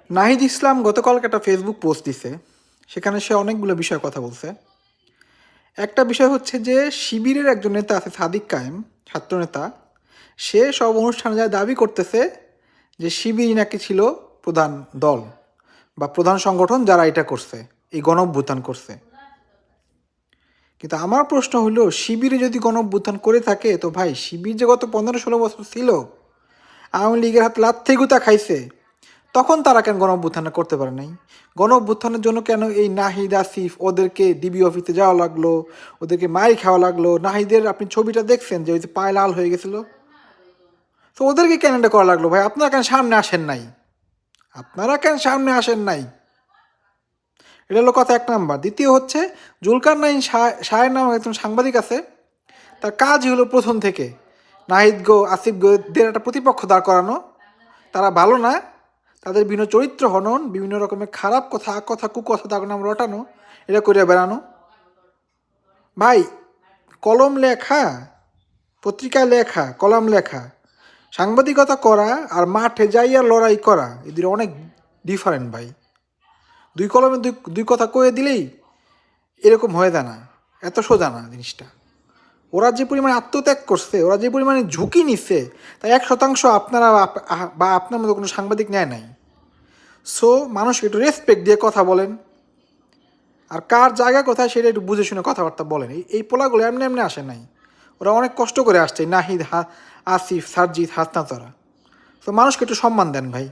নাহিদ ইসলাম গতকালকে একটা Facebook post দিছে, সেখানে সে অনেকগুলো বিষয়ে কথা বলছে। একটা বিষয় হচ্ছে যে শিবিরের একজন নেতা আছে সাদিক কায়েম, ছাত্রনেতা। সে সব অনুষ্ঠানে যায় দাবি করতেছে যে শিবিরই নাকি ছিল প্রধান দল বা প্রধান সংগঠন যারা এটা করছে, এই গণঅভ্যুত্থান করছে। কিন্তু আমার প্রশ্ন হলো, শিবিরে যদি গণঅভ্যুত্থান করে থাকে তো ভাই শিবির যে গত 15-16 বছর ছিল, আওয়ামী লীগের হাত লাথি গুতা খাইছে, তখন তারা কেন গণ অভ্যুত্থান করতে পারে নাই? গণ অভ্যুত্থানের জন্য কেন এই নাহিদ আসিফ ওদেরকে ডিবি অফিসে যাওয়া লাগলো, ওদেরকে মাই খাওয়া লাগলো? নাহিদের আপনি ছবিটা দেখছেন যে ওই যে পায়ে লাল হয়ে গেছিল, তো ওদেরকে কেন এটা করা লাগলো ভাই? আপনারা কেন সামনে আসেন নাই? আপনারা কেন সামনে আসেন নাই? এটা হলো কথা এক নাম্বার। দ্বিতীয় হচ্ছে, জুলকার নাইন শাহের নামে একজন সাংবাদিক আছে, তার কাজই হলো প্রথম থেকে নাহিদ গো আসিফ গোদের একটা প্রতিপক্ষ দাঁড় করানো। তারা ভালো না, তাদের বিভিন্ন চরিত্র হনন, বিভিন্ন রকমের খারাপ কথা কথা কুকথা তার নাম রটানো, এটা করে বেড়ানো। ভাই, কলম লেখা, পত্রিকায় লেখা, কলাম লেখা, সাংবাদিকতা করা আর মাঠে যাইয়া লড়াই করা, এদের অনেক ডিফারেন্ট ভাই। দুই কলমে দুই দুই কথা কয়ে দিলেই এরকম হয়ে যায় না, এত সোজা না জিনিসটা। ওরা যে পরিমাণে আত্মত্যাগ করছে, ওরা যে পরিমাণে ঝুঁকি নিচ্ছে, তাই 1% আপনারা বা আপনার মতো কোনো সাংবাদিক নেয় নাই। সো মানুষকে একটু রেসপেক্ট দিয়ে কথা বলেন, আর কার জায়গা কোথায় সেটা একটু বুঝে শুনে কথাবার্তা বলেন। এই পোলাগুলো এমনি এমনি আসে নাই, ওরা অনেক কষ্ট করে আসছে। নাহিদ, আসিফ, সারজিৎ, হাসনাতরা। তো মানুষকে একটু সম্মান দেন ভাই।